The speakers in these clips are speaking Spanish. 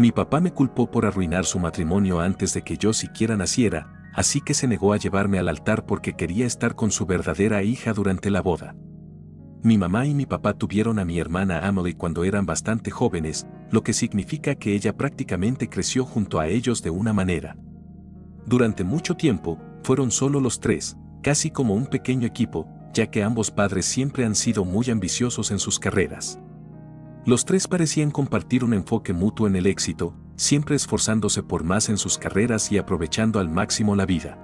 Mi papá me culpó por arruinar su matrimonio antes de que yo siquiera naciera, así que se negó a llevarme al altar porque quería estar con su verdadera hija durante la boda. Mi mamá y mi papá tuvieron a mi hermana Emily cuando eran bastante jóvenes, lo que significa que ella prácticamente creció junto a ellos de una manera. Durante mucho tiempo, fueron solo los tres, casi como un pequeño equipo, ya que ambos padres siempre han sido muy ambiciosos en sus carreras. Los tres parecían compartir un enfoque mutuo en el éxito, siempre esforzándose por más en sus carreras y aprovechando al máximo la vida.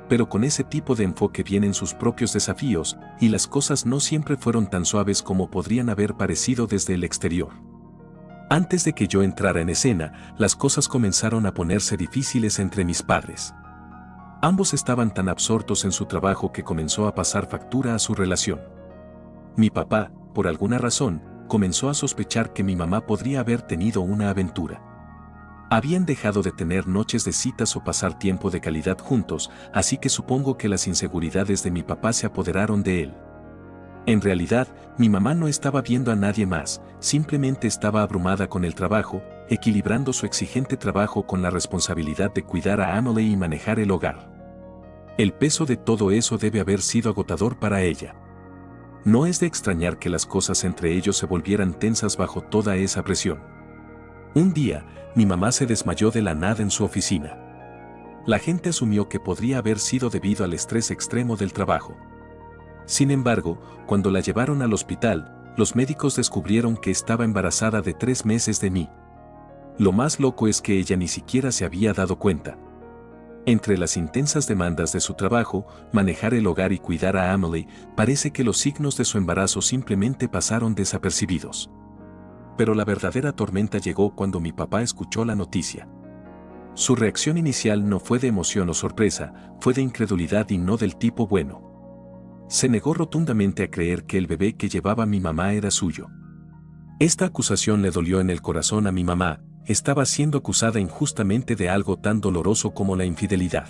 Pero con ese tipo de enfoque vienen sus propios desafíos, y las cosas no siempre fueron tan suaves como podrían haber parecido desde el exterior. Antes de que yo entrara en escena, las cosas comenzaron a ponerse difíciles entre mis padres. Ambos estaban tan absortos en su trabajo que comenzó a pasar factura a su relación. Mi papá, por alguna razón, comenzó a sospechar que mi mamá podría haber tenido una aventura. Habían dejado de tener noches de citas o pasar tiempo de calidad juntos, así que supongo que las inseguridades de mi papá se apoderaron de él. En realidad, mi mamá no estaba viendo a nadie más, simplemente estaba abrumada con el trabajo, equilibrando su exigente trabajo con la responsabilidad de cuidar a Emily y manejar el hogar. El peso de todo eso debe haber sido agotador para ella. No es de extrañar que las cosas entre ellos se volvieran tensas bajo toda esa presión. Un día, mi mamá se desmayó de la nada en su oficina. La gente asumió que podría haber sido debido al estrés extremo del trabajo. Sin embargo, cuando la llevaron al hospital, los médicos descubrieron que estaba embarazada de 3 meses de mí. Lo más loco es que ella ni siquiera se había dado cuenta. Entre las intensas demandas de su trabajo, manejar el hogar y cuidar a Emily, parece que los signos de su embarazo simplemente pasaron desapercibidos. Pero la verdadera tormenta llegó cuando mi papá escuchó la noticia. Su reacción inicial no fue de emoción o sorpresa, fue de incredulidad y no del tipo bueno. Se negó rotundamente a creer que el bebé que llevaba mi mamá era suyo. Esta acusación le dolió en el corazón a mi mamá, estaba siendo acusada injustamente de algo tan doloroso como la infidelidad.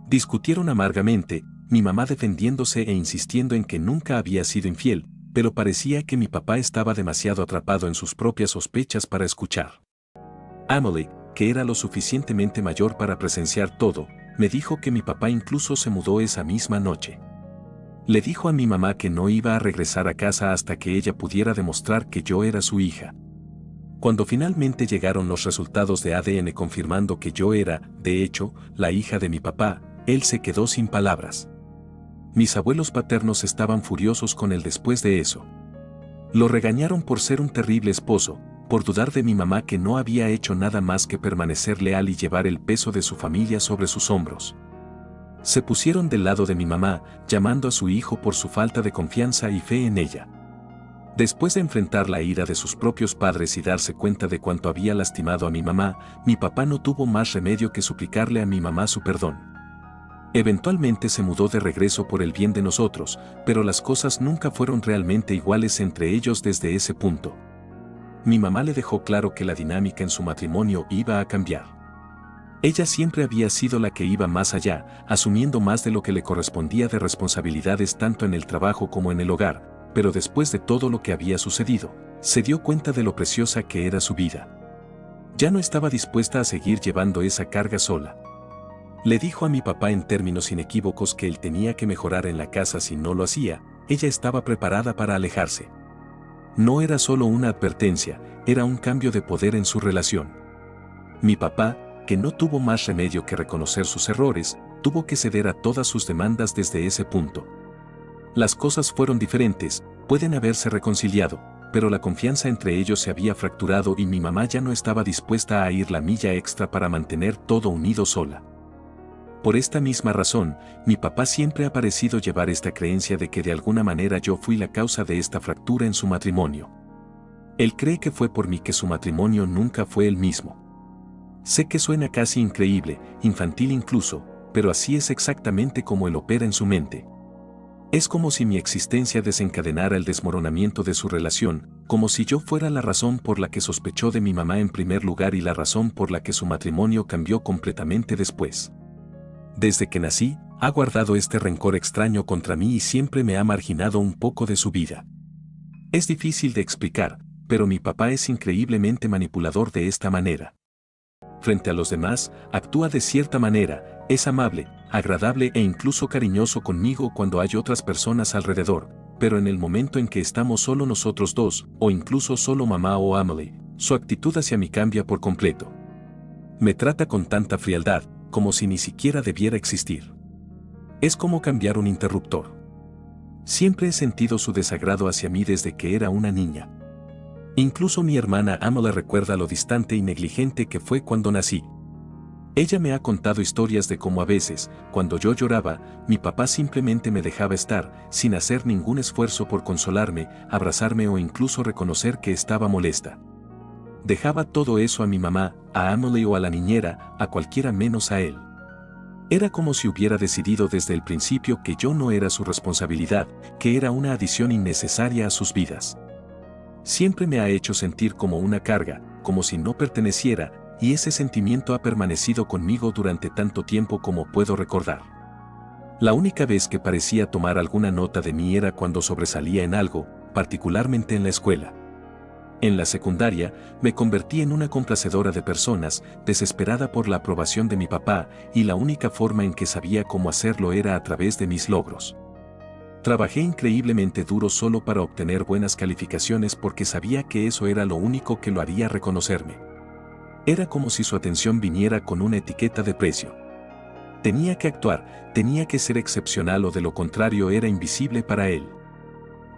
Discutieron amargamente, mi mamá defendiéndose e insistiendo en que nunca había sido infiel, pero parecía que mi papá estaba demasiado atrapado en sus propias sospechas para escuchar. Emily, que era lo suficientemente mayor para presenciar todo, me dijo que mi papá incluso se mudó esa misma noche. Le dijo a mi mamá que no iba a regresar a casa hasta que ella pudiera demostrar que yo era su hija. Cuando finalmente llegaron los resultados de ADN confirmando que yo era, de hecho, la hija de mi papá, él se quedó sin palabras. Mis abuelos paternos estaban furiosos con él después de eso. Lo regañaron por ser un terrible esposo, por dudar de mi mamá que no había hecho nada más que permanecer leal y llevar el peso de su familia sobre sus hombros. Se pusieron del lado de mi mamá, llamando a su hijo por su falta de confianza y fe en ella. Después de enfrentar la ira de sus propios padres y darse cuenta de cuánto había lastimado a mi mamá, mi papá no tuvo más remedio que suplicarle a mi mamá su perdón. Eventualmente se mudó de regreso por el bien de nosotros, pero las cosas nunca fueron realmente iguales entre ellos desde ese punto. Mi mamá le dejó claro que la dinámica en su matrimonio iba a cambiar. Ella siempre había sido la que iba más allá, asumiendo más de lo que le correspondía de responsabilidades tanto en el trabajo como en el hogar, pero después de todo lo que había sucedido, se dio cuenta de lo preciosa que era su vida. Ya no estaba dispuesta a seguir llevando esa carga sola. Le dijo a mi papá en términos inequívocos que él tenía que mejorar en la casa si no lo hacía, ella estaba preparada para alejarse. No era solo una advertencia, era un cambio de poder en su relación. Mi papá, que no tuvo más remedio que reconocer sus errores, tuvo que ceder a todas sus demandas desde ese punto. Las cosas fueron diferentes, pueden haberse reconciliado, pero la confianza entre ellos se había fracturado y mi mamá ya no estaba dispuesta a ir la milla extra para mantener todo unido sola. Por esta misma razón, mi papá siempre ha parecido llevar esta creencia de que de alguna manera yo fui la causa de esta fractura en su matrimonio. Él cree que fue por mí que su matrimonio nunca fue el mismo. Sé que suena casi increíble, infantil incluso, pero así es exactamente como él opera en su mente. Es como si mi existencia desencadenara el desmoronamiento de su relación, como si yo fuera la razón por la que sospechó de mi mamá en primer lugar y la razón por la que su matrimonio cambió completamente después. Desde que nací, ha guardado este rencor extraño contra mí y siempre me ha marginado un poco de su vida. Es difícil de explicar, pero mi papá es increíblemente manipulador de esta manera. Frente a los demás, actúa de cierta manera, es amable, agradable e incluso cariñoso conmigo cuando hay otras personas alrededor, pero en el momento en que estamos solo nosotros dos, o incluso solo mamá o Emily, su actitud hacia mí cambia por completo. Me trata con tanta frialdad, como si ni siquiera debiera existir. Es como cambiar un interruptor. Siempre he sentido su desagrado hacia mí desde que era una niña. Incluso mi hermana Emily recuerda lo distante y negligente que fue cuando nací. Ella me ha contado historias de cómo a veces, cuando yo lloraba, mi papá simplemente me dejaba estar, sin hacer ningún esfuerzo por consolarme, abrazarme o incluso reconocer que estaba molesta. Dejaba todo eso a mi mamá, a Emily o a la niñera, a cualquiera menos a él. Era como si hubiera decidido desde el principio que yo no era su responsabilidad, que era una adición innecesaria a sus vidas. Siempre me ha hecho sentir como una carga, como si no perteneciera, y ese sentimiento ha permanecido conmigo durante tanto tiempo como puedo recordar. La única vez que parecía tomar alguna nota de mí era cuando sobresalía en algo, particularmente en la escuela. En la secundaria, me convertí en una complacedora de personas, desesperada por la aprobación de mi papá, y la única forma en que sabía cómo hacerlo era a través de mis logros. Trabajé increíblemente duro solo para obtener buenas calificaciones porque sabía que eso era lo único que lo haría reconocerme. Era como si su atención viniera con una etiqueta de precio. Tenía que actuar, tenía que ser excepcional o de lo contrario era invisible para él.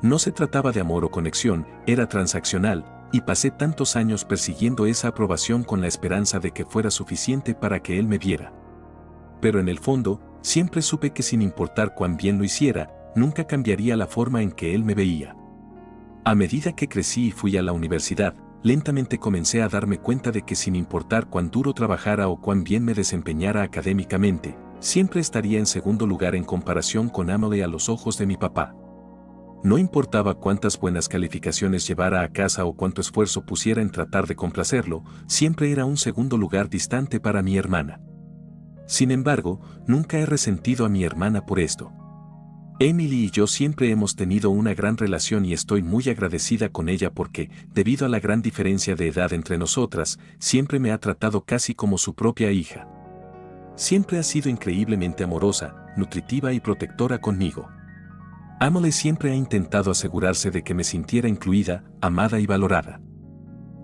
No se trataba de amor o conexión, era transaccional, y pasé tantos años persiguiendo esa aprobación con la esperanza de que fuera suficiente para que él me viera. Pero en el fondo, siempre supe que sin importar cuán bien lo hiciera, nunca cambiaría la forma en que él me veía. A medida que crecí y fui a la universidad, lentamente comencé a darme cuenta de que sin importar cuán duro trabajara o cuán bien me desempeñara académicamente, siempre estaría en segundo lugar en comparación con Emily a los ojos de mi papá. No importaba cuántas buenas calificaciones llevara a casa o cuánto esfuerzo pusiera en tratar de complacerlo, siempre era un segundo lugar distante para mi hermana. Sin embargo, nunca he resentido a mi hermana por esto. Emily y yo siempre hemos tenido una gran relación y estoy muy agradecida con ella porque, debido a la gran diferencia de edad entre nosotras, siempre me ha tratado casi como su propia hija. Siempre ha sido increíblemente amorosa, nutritiva y protectora conmigo. Emily siempre ha intentado asegurarse de que me sintiera incluida, amada y valorada.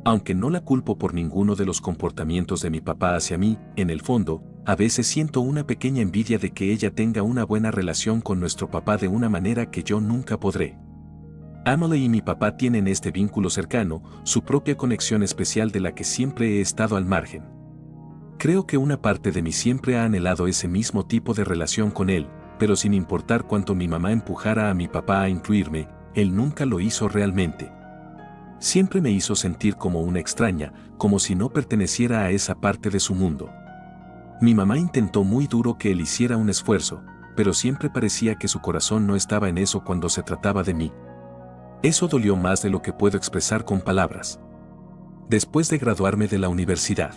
Aunque no la culpo por ninguno de los comportamientos de mi papá hacia mí, en el fondo, a veces siento una pequeña envidia de que ella tenga una buena relación con nuestro papá de una manera que yo nunca podré. Emily y mi papá tienen este vínculo cercano, su propia conexión especial de la que siempre he estado al margen. Creo que una parte de mí siempre ha anhelado ese mismo tipo de relación con él, pero sin importar cuánto mi mamá empujara a mi papá a incluirme, él nunca lo hizo realmente. Siempre me hizo sentir como una extraña, como si no perteneciera a esa parte de su mundo. Mi mamá intentó muy duro que él hiciera un esfuerzo, pero siempre parecía que su corazón no estaba en eso cuando se trataba de mí. Eso dolió más de lo que puedo expresar con palabras. Después de graduarme de la universidad,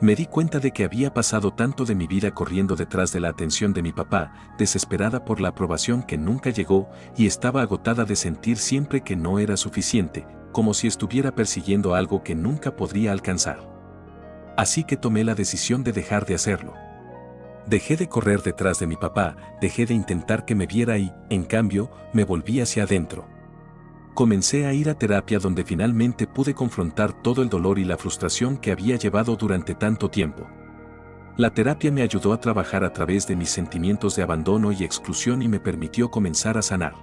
me di cuenta de que había pasado tanto de mi vida corriendo detrás de la atención de mi papá, desesperada por la aprobación que nunca llegó, y estaba agotada de sentir siempre que no era suficiente, como si estuviera persiguiendo algo que nunca podría alcanzar. Así que tomé la decisión de dejar de hacerlo. Dejé de correr detrás de mi papá, dejé de intentar que me viera y, en cambio, me volví hacia adentro. Comencé a ir a terapia donde finalmente pude confrontar todo el dolor y la frustración que había llevado durante tanto tiempo. La terapia me ayudó a trabajar a través de mis sentimientos de abandono y exclusión y me permitió comenzar a sanar.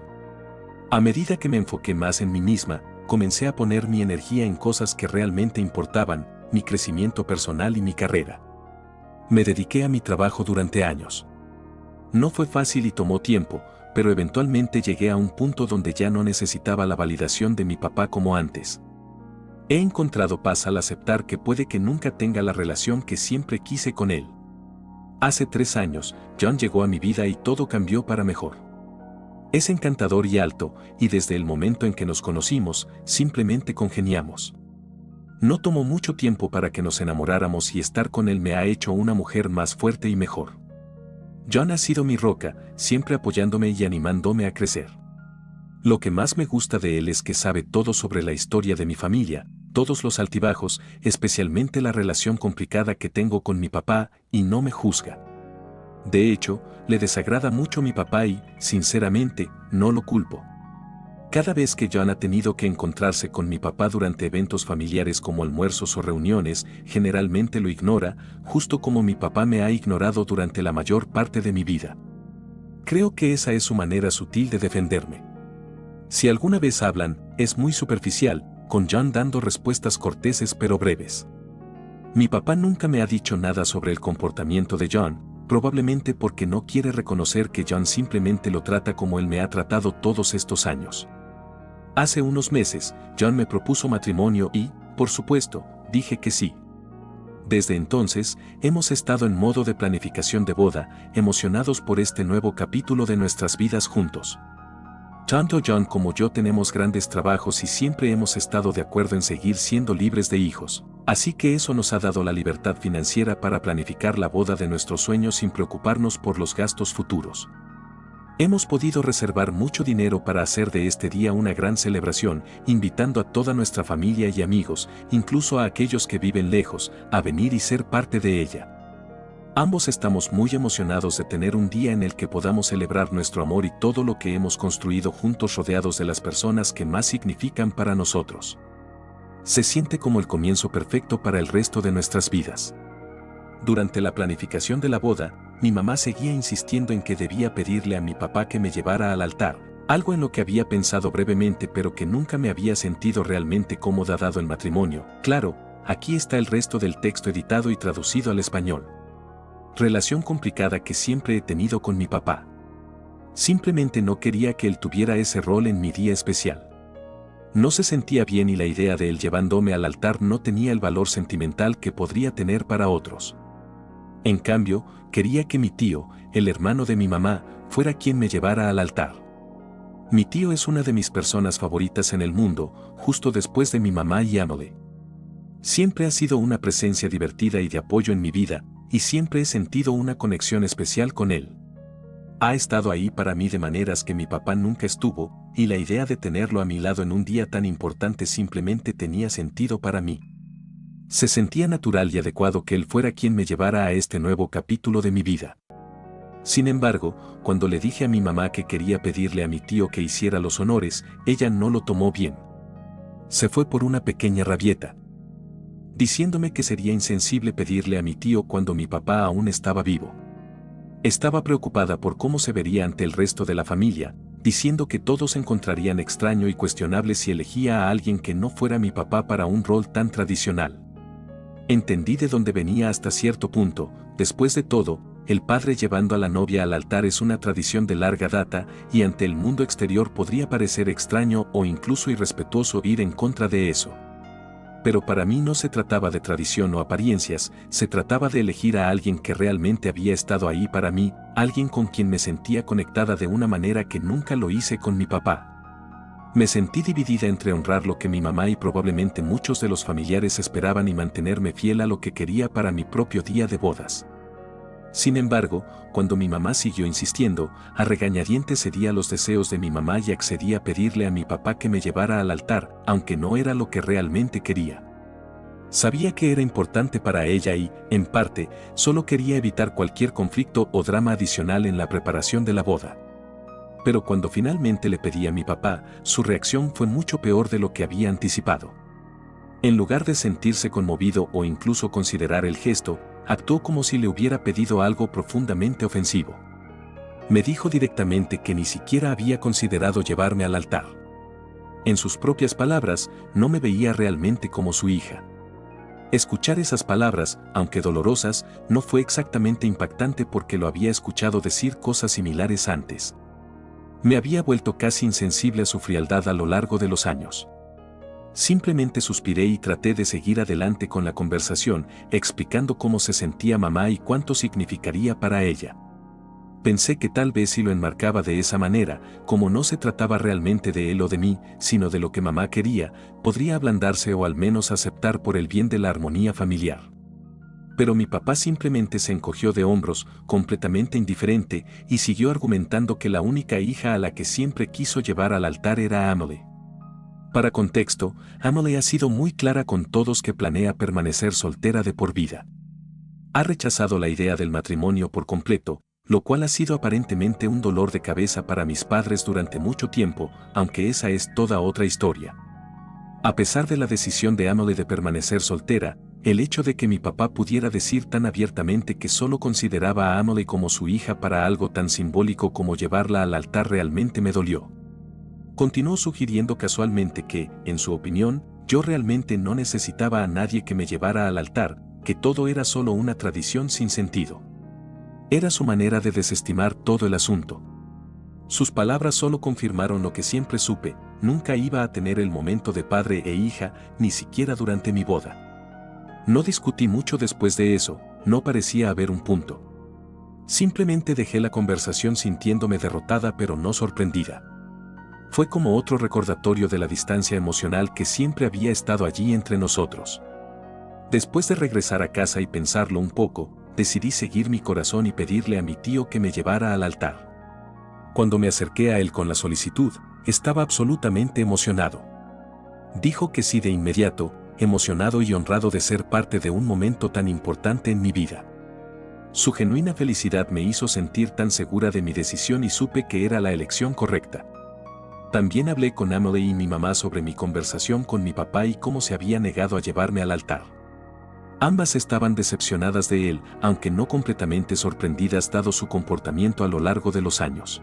A medida que me enfoqué más en mí misma, comencé a poner mi energía en cosas que realmente importaban, mi crecimiento personal y mi carrera. Me dediqué a mi trabajo durante años. No fue fácil y tomó tiempo, pero eventualmente llegué a un punto donde ya no necesitaba la validación de mi papá como antes. He encontrado paz al aceptar que puede que nunca tenga la relación que siempre quise con él. Hace 3 años, John llegó a mi vida y todo cambió para mejor. Es encantador y alto, y desde el momento en que nos conocimos, simplemente congeniamos. No tomó mucho tiempo para que nos enamoráramos y estar con él me ha hecho una mujer más fuerte y mejor. John ha sido mi roca, siempre apoyándome y animándome a crecer. Lo que más me gusta de él es que sabe todo sobre la historia de mi familia, todos los altibajos, especialmente la relación complicada que tengo con mi papá, y no me juzga. De hecho, le desagrada mucho mi papá y, sinceramente, no lo culpo. Cada vez que John ha tenido que encontrarse con mi papá durante eventos familiares como almuerzos o reuniones, generalmente lo ignora, justo como mi papá me ha ignorado durante la mayor parte de mi vida. Creo que esa es su manera sutil de defenderme. Si alguna vez hablan, es muy superficial, con John dando respuestas corteses pero breves. Mi papá nunca me ha dicho nada sobre el comportamiento de John, probablemente porque no quiere reconocer que John simplemente lo trata como él me ha tratado todos estos años. Hace unos meses, John me propuso matrimonio y, por supuesto, dije que sí. Desde entonces, hemos estado en modo de planificación de boda, emocionados por este nuevo capítulo de nuestras vidas juntos. Tanto John como yo tenemos grandes trabajos y siempre hemos estado de acuerdo en seguir siendo libres de hijos, así que eso nos ha dado la libertad financiera para planificar la boda de nuestros sueños sin preocuparnos por los gastos futuros. Hemos podido reservar mucho dinero para hacer de este día una gran celebración, invitando a toda nuestra familia y amigos, incluso a aquellos que viven lejos, a venir y ser parte de ella. Ambos estamos muy emocionados de tener un día en el que podamos celebrar nuestro amor y todo lo que hemos construido juntos rodeados de las personas que más significan para nosotros. Se siente como el comienzo perfecto para el resto de nuestras vidas. Durante la planificación de la boda, mi mamá seguía insistiendo en que debía pedirle a mi papá que me llevara al altar, algo en lo que había pensado brevemente pero que nunca me había sentido realmente cómoda dado el matrimonio. Claro, aquí está el resto del texto editado y traducido al español. Relación complicada que siempre he tenido con mi papá. Simplemente no quería que él tuviera ese rol en mi día especial. No se sentía bien y la idea de él llevándome al altar no tenía el valor sentimental que podría tener para otros. En cambio, quería que mi tío, el hermano de mi mamá, fuera quien me llevara al altar. Mi tío es una de mis personas favoritas en el mundo, justo después de mi mamá y Emily. Siempre ha sido una presencia divertida y de apoyo en mi vida, y siempre he sentido una conexión especial con él. Ha estado ahí para mí de maneras que mi papá nunca estuvo, y la idea de tenerlo a mi lado en un día tan importante simplemente tenía sentido para mí. Se sentía natural y adecuado que él fuera quien me llevara a este nuevo capítulo de mi vida. Sin embargo, cuando le dije a mi mamá que quería pedirle a mi tío que hiciera los honores, ella no lo tomó bien. Se fue por una pequeña rabieta, diciéndome que sería insensible pedirle a mi tío cuando mi papá aún estaba vivo. Estaba preocupada por cómo se vería ante el resto de la familia, diciendo que todos encontrarían extraño y cuestionable si elegía a alguien que no fuera mi papá para un rol tan tradicional. Entendí de dónde venía hasta cierto punto. Después de todo, el padre llevando a la novia al altar es una tradición de larga data y ante el mundo exterior podría parecer extraño o incluso irrespetuoso ir en contra de eso. Pero para mí no se trataba de tradición o apariencias, se trataba de elegir a alguien que realmente había estado ahí para mí, alguien con quien me sentía conectada de una manera que nunca lo hice con mi papá. Me sentí dividida entre honrar lo que mi mamá y probablemente muchos de los familiares esperaban y mantenerme fiel a lo que quería para mi propio día de bodas. Sin embargo, cuando mi mamá siguió insistiendo, a regañadientes cedí a los deseos de mi mamá y accedí a pedirle a mi papá que me llevara al altar, aunque no era lo que realmente quería. Sabía que era importante para ella y, en parte, solo quería evitar cualquier conflicto o drama adicional en la preparación de la boda. Pero cuando finalmente le pedí a mi papá, su reacción fue mucho peor de lo que había anticipado. En lugar de sentirse conmovido o incluso considerar el gesto, actuó como si le hubiera pedido algo profundamente ofensivo. Me dijo directamente que ni siquiera había considerado llevarme al altar. En sus propias palabras, no me veía realmente como su hija. Escuchar esas palabras, aunque dolorosas, no fue exactamente impactante porque lo había escuchado decir cosas similares antes. Me había vuelto casi insensible a su frialdad a lo largo de los años. Simplemente suspiré y traté de seguir adelante con la conversación, explicando cómo se sentía mamá y cuánto significaría para ella. Pensé que tal vez si lo enmarcaba de esa manera, como no se trataba realmente de él o de mí, sino de lo que mamá quería, podría ablandarse o al menos aceptar por el bien de la armonía familiar. Pero mi papá simplemente se encogió de hombros, completamente indiferente, y siguió argumentando que la única hija a la que siempre quiso llevar al altar era Amelie. Para contexto, Amelie ha sido muy clara con todos que planea permanecer soltera de por vida. Ha rechazado la idea del matrimonio por completo, lo cual ha sido aparentemente un dolor de cabeza para mis padres durante mucho tiempo, aunque esa es toda otra historia. A pesar de la decisión de Amelie de permanecer soltera, el hecho de que mi papá pudiera decir tan abiertamente que solo consideraba a Amelie como su hija para algo tan simbólico como llevarla al altar realmente me dolió. Continuó sugiriendo casualmente que, en su opinión, yo realmente no necesitaba a nadie que me llevara al altar, que todo era solo una tradición sin sentido. Era su manera de desestimar todo el asunto. Sus palabras solo confirmaron lo que siempre supe: nunca iba a tener el momento de padre e hija, ni siquiera durante mi boda. No discutí mucho después de eso, no parecía haber un punto. Simplemente dejé la conversación sintiéndome derrotada pero no sorprendida. Fue como otro recordatorio de la distancia emocional que siempre había estado allí entre nosotros. Después de regresar a casa y pensarlo un poco, decidí seguir mi corazón y pedirle a mi tío que me llevara al altar. Cuando me acerqué a él con la solicitud, estaba absolutamente emocionado. Dijo que sí de inmediato, emocionado y honrado de ser parte de un momento tan importante en mi vida. Su genuina felicidad me hizo sentir tan segura de mi decisión y supe que era la elección correcta. También hablé con Amelie y mi mamá sobre mi conversación con mi papá y cómo se había negado a llevarme al altar. Ambas estaban decepcionadas de él, aunque no completamente sorprendidas dado su comportamiento a lo largo de los años.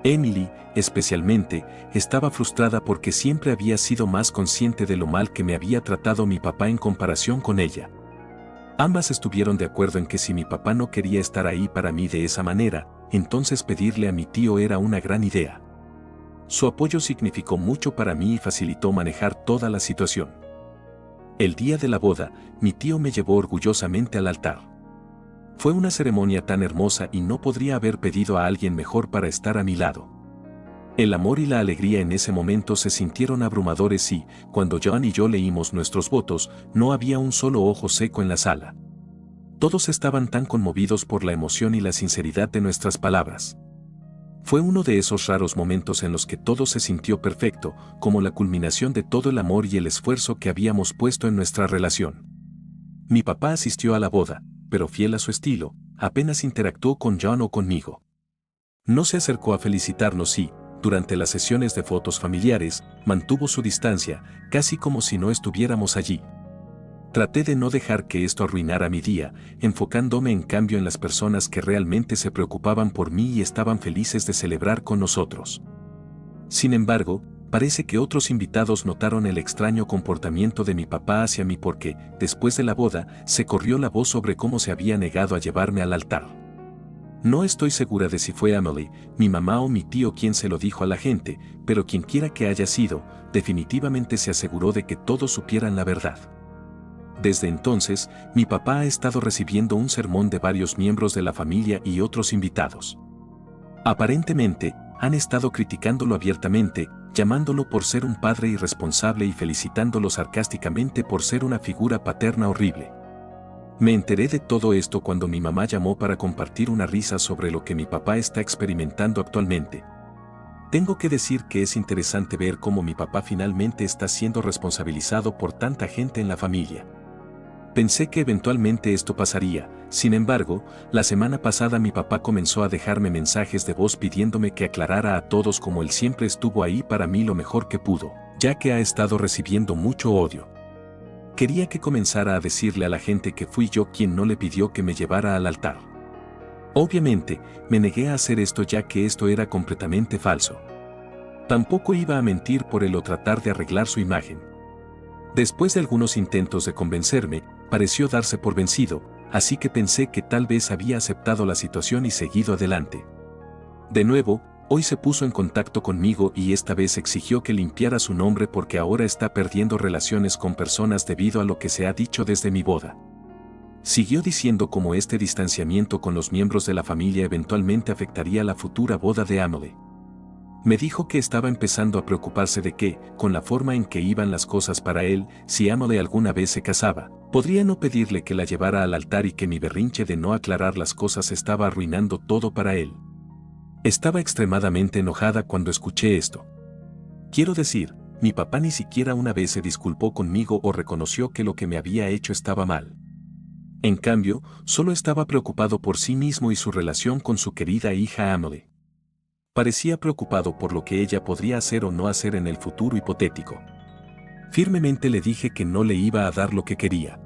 Emily, especialmente, estaba frustrada porque siempre había sido más consciente de lo mal que me había tratado mi papá en comparación con ella. Ambas estuvieron de acuerdo en que si mi papá no quería estar ahí para mí de esa manera, entonces pedirle a mi tío era una gran idea. Su apoyo significó mucho para mí y facilitó manejar toda la situación. El día de la boda, mi tío me llevó orgullosamente al altar. Fue una ceremonia tan hermosa y no podría haber pedido a alguien mejor para estar a mi lado. El amor y la alegría en ese momento se sintieron abrumadores y, cuando John y yo leímos nuestros votos, no había un solo ojo seco en la sala. Todos estaban tan conmovidos por la emoción y la sinceridad de nuestras palabras. Fue uno de esos raros momentos en los que todo se sintió perfecto, como la culminación de todo el amor y el esfuerzo que habíamos puesto en nuestra relación. Mi papá asistió a la boda, pero fiel a su estilo, apenas interactuó con John o conmigo. No se acercó a felicitarnos y, durante las sesiones de fotos familiares, mantuvo su distancia, casi como si no estuviéramos allí. Traté de no dejar que esto arruinara mi día, enfocándome en cambio en las personas que realmente se preocupaban por mí y estaban felices de celebrar con nosotros. Sin embargo, parece que otros invitados notaron el extraño comportamiento de mi papá hacia mí porque, después de la boda, se corrió la voz sobre cómo se había negado a llevarme al altar. No estoy segura de si fue Amelie, mi mamá o mi tío quien se lo dijo a la gente, pero quienquiera que haya sido, definitivamente se aseguró de que todos supieran la verdad. Desde entonces, mi papá ha estado recibiendo un sermón de varios miembros de la familia y otros invitados. Aparentemente, han estado criticándolo abiertamente, llamándolo por ser un padre irresponsable y felicitándolo sarcásticamente por ser una figura paterna horrible. Me enteré de todo esto cuando mi mamá llamó para compartir una risa sobre lo que mi papá está experimentando actualmente. Tengo que decir que es interesante ver cómo mi papá finalmente está siendo responsabilizado por tanta gente en la familia. Pensé que eventualmente esto pasaría, sin embargo, la semana pasada mi papá comenzó a dejarme mensajes de voz pidiéndome que aclarara a todos cómo él siempre estuvo ahí para mí lo mejor que pudo, ya que ha estado recibiendo mucho odio. Quería que comenzara a decirle a la gente que fui yo quien no le pidió que me llevara al altar. Obviamente, me negué a hacer esto ya que esto era completamente falso. Tampoco iba a mentir por él o tratar de arreglar su imagen. Después de algunos intentos de convencerme, pareció darse por vencido, así que pensé que tal vez había aceptado la situación y seguido adelante. De nuevo, hoy se puso en contacto conmigo y esta vez exigió que limpiara su nombre porque ahora está perdiendo relaciones con personas debido a lo que se ha dicho desde mi boda. Siguió diciendo cómo este distanciamiento con los miembros de la familia eventualmente afectaría la futura boda de Amelie. Me dijo que estaba empezando a preocuparse de que, con la forma en que iban las cosas para él, si Emily alguna vez se casaba, podría no pedirle que la llevara al altar y que mi berrinche de no aclarar las cosas estaba arruinando todo para él. Estaba extremadamente enojada cuando escuché esto. Quiero decir, mi papá ni siquiera una vez se disculpó conmigo o reconoció que lo que me había hecho estaba mal. En cambio, solo estaba preocupado por sí mismo y su relación con su querida hija Emily. Parecía preocupado por lo que ella podría hacer o no hacer en el futuro hipotético. Firmemente le dije que no le iba a dar lo que quería.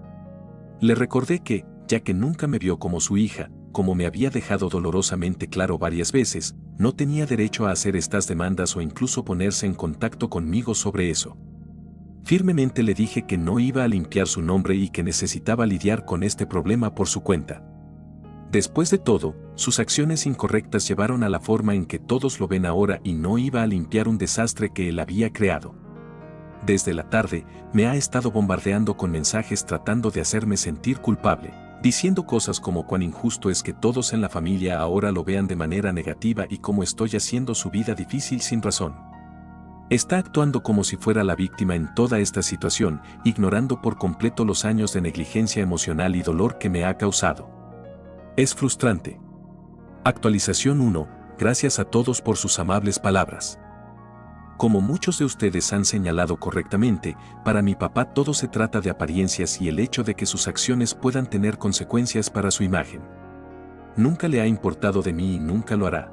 Le recordé que, ya que nunca me vio como su hija, como me había dejado dolorosamente claro varias veces, no tenía derecho a hacer estas demandas o incluso ponerse en contacto conmigo sobre eso. Firmemente le dije que no iba a limpiar su nombre y que necesitaba lidiar con este problema por su cuenta. Después de todo, sus acciones incorrectas llevaron a la forma en que todos lo ven ahora y no iba a limpiar un desastre que él había creado. Desde la tarde, me ha estado bombardeando con mensajes tratando de hacerme sentir culpable, diciendo cosas como cuán injusto es que todos en la familia ahora lo vean de manera negativa y cómo estoy haciendo su vida difícil sin razón. Está actuando como si fuera la víctima en toda esta situación, ignorando por completo los años de negligencia emocional y dolor que me ha causado. Es frustrante. Actualización 1. Gracias a todos por sus amables palabras. Como muchos de ustedes han señalado correctamente, para mi papá todo se trata de apariencias y el hecho de que sus acciones puedan tener consecuencias para su imagen. Nunca le ha importado de mí y nunca lo hará.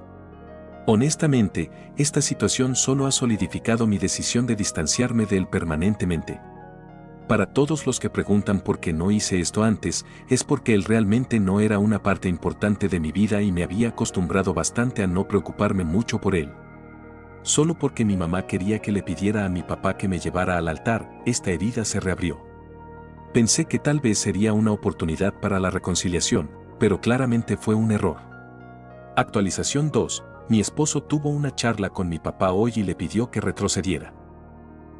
Honestamente, esta situación solo ha solidificado mi decisión de distanciarme de él permanentemente. Para todos los que preguntan por qué no hice esto antes, es porque él realmente no era una parte importante de mi vida y me había acostumbrado bastante a no preocuparme mucho por él. Solo porque mi mamá quería que le pidiera a mi papá que me llevara al altar, esta herida se reabrió. Pensé que tal vez sería una oportunidad para la reconciliación, pero claramente fue un error. Actualización 2. Mi esposo tuvo una charla con mi papá hoy y le pidió que retrocediera.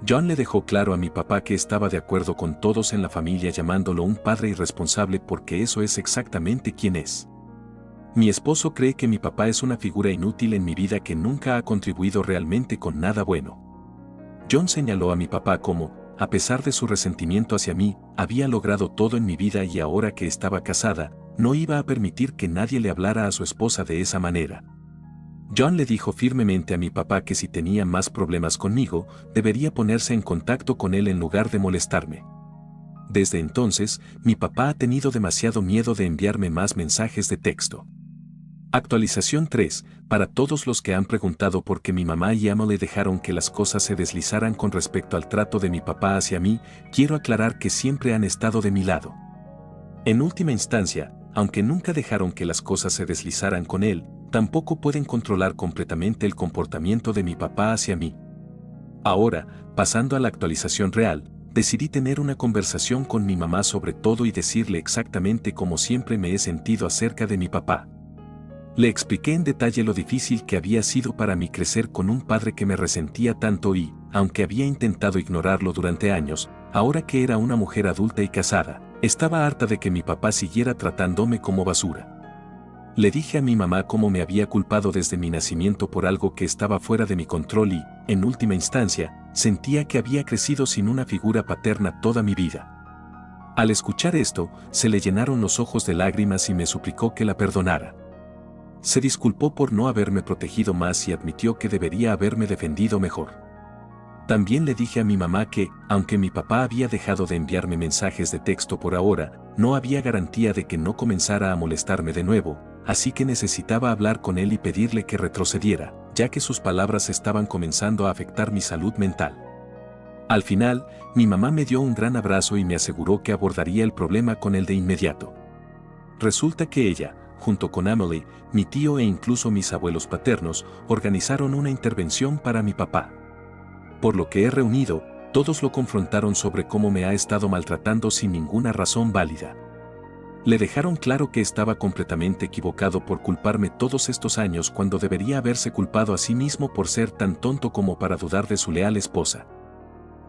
John le dejó claro a mi papá que estaba de acuerdo con todos en la familia llamándolo un padre irresponsable porque eso es exactamente quien es. Mi esposo cree que mi papá es una figura inútil en mi vida que nunca ha contribuido realmente con nada bueno. John señaló a mi papá como, a pesar de su resentimiento hacia mí, había logrado todo en mi vida y ahora que estaba casada, no iba a permitir que nadie le hablara a su esposa de esa manera. John le dijo firmemente a mi papá que si tenía más problemas conmigo, debería ponerse en contacto con él en lugar de molestarme. Desde entonces, mi papá ha tenido demasiado miedo de enviarme más mensajes de texto. Actualización 3. Para todos los que han preguntado por qué mi mamá y Emily dejaron que las cosas se deslizaran con respecto al trato de mi papá hacia mí, quiero aclarar que siempre han estado de mi lado. En última instancia, aunque nunca dejaron que las cosas se deslizaran con él, tampoco pueden controlar completamente el comportamiento de mi papá hacia mí. Ahora, pasando a la actualización real, decidí tener una conversación con mi mamá sobre todo y decirle exactamente cómo siempre me he sentido acerca de mi papá. Le expliqué en detalle lo difícil que había sido para mí crecer con un padre que me resentía tanto y, aunque había intentado ignorarlo durante años, ahora que era una mujer adulta y casada, estaba harta de que mi papá siguiera tratándome como basura. Le dije a mi mamá cómo me había culpado desde mi nacimiento por algo que estaba fuera de mi control y, en última instancia, sentía que había crecido sin una figura paterna toda mi vida. Al escuchar esto, se le llenaron los ojos de lágrimas y me suplicó que la perdonara. Se disculpó por no haberme protegido más y admitió que debería haberme defendido mejor. También le dije a mi mamá que, aunque mi papá había dejado de enviarme mensajes de texto por ahora, no había garantía de que no comenzara a molestarme de nuevo, así que necesitaba hablar con él y pedirle que retrocediera, ya que sus palabras estaban comenzando a afectar mi salud mental. Al final, mi mamá me dio un gran abrazo y me aseguró que abordaría el problema con él de inmediato. Resulta que ella, junto con Emily, mi tío e incluso mis abuelos paternos, organizaron una intervención para mi papá. Por lo que he reunido, todos lo confrontaron sobre cómo me ha estado maltratando sin ninguna razón válida. Le dejaron claro que estaba completamente equivocado por culparme todos estos años cuando debería haberse culpado a sí mismo por ser tan tonto como para dudar de su leal esposa.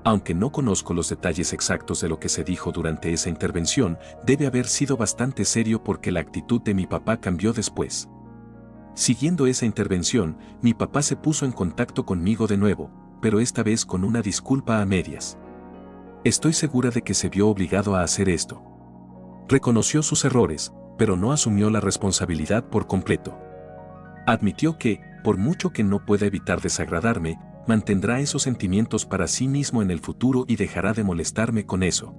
Aunque no conozco los detalles exactos de lo que se dijo durante esa intervención, debe haber sido bastante serio porque la actitud de mi papá cambió después. Siguiendo esa intervención, mi papá se puso en contacto conmigo de nuevo, pero esta vez con una disculpa a medias. Estoy segura de que se vio obligado a hacer esto. Reconoció sus errores, pero no asumió la responsabilidad por completo. Admitió que, por mucho que no pueda evitar desagradarme, mantendrá esos sentimientos para sí mismo en el futuro y dejará de molestarme con eso.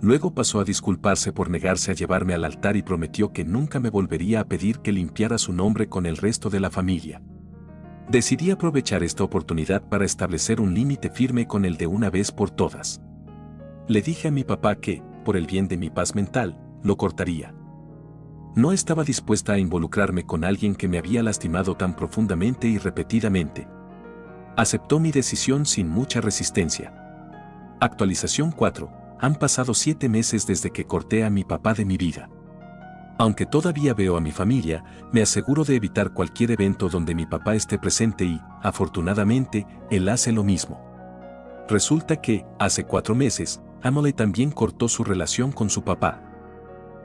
Luego pasó a disculparse por negarse a llevarme al altar y prometió que nunca me volvería a pedir que limpiara su nombre con el resto de la familia. Decidí aprovechar esta oportunidad para establecer un límite firme con él de una vez por todas. Le dije a mi papá que, por el bien de mi paz mental, lo cortaría. No estaba dispuesta a involucrarme con alguien que me había lastimado tan profundamente y repetidamente. Aceptó mi decisión sin mucha resistencia. Actualización 4. Han pasado 7 meses desde que corté a mi papá de mi vida. Aunque todavía veo a mi familia, me aseguro de evitar cualquier evento donde mi papá esté presente y, afortunadamente, él hace lo mismo. Resulta que, hace 4 meses, Emily también cortó su relación con su papá.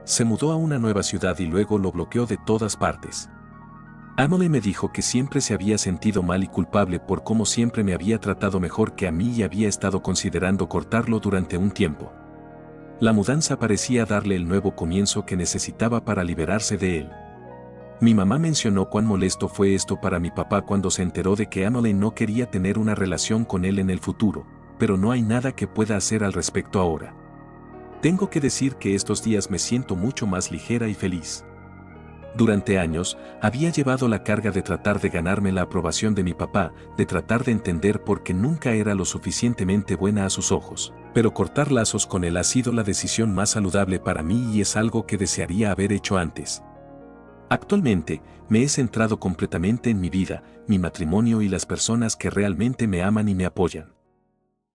Se mudó a una nueva ciudad y luego lo bloqueó de todas partes. Emily me dijo que siempre se había sentido mal y culpable por cómo siempre me había tratado mejor que a mí y había estado considerando cortarlo durante un tiempo. La mudanza parecía darle el nuevo comienzo que necesitaba para liberarse de él. Mi mamá mencionó cuán molesto fue esto para mi papá cuando se enteró de que Emily no quería tener una relación con él en el futuro, pero no hay nada que pueda hacer al respecto ahora. Tengo que decir que estos días me siento mucho más ligera y feliz. Durante años, había llevado la carga de tratar de ganarme la aprobación de mi papá, de tratar de entender por qué nunca era lo suficientemente buena a sus ojos. Pero cortar lazos con él ha sido la decisión más saludable para mí y es algo que desearía haber hecho antes. Actualmente, me he centrado completamente en mi vida, mi matrimonio y las personas que realmente me aman y me apoyan.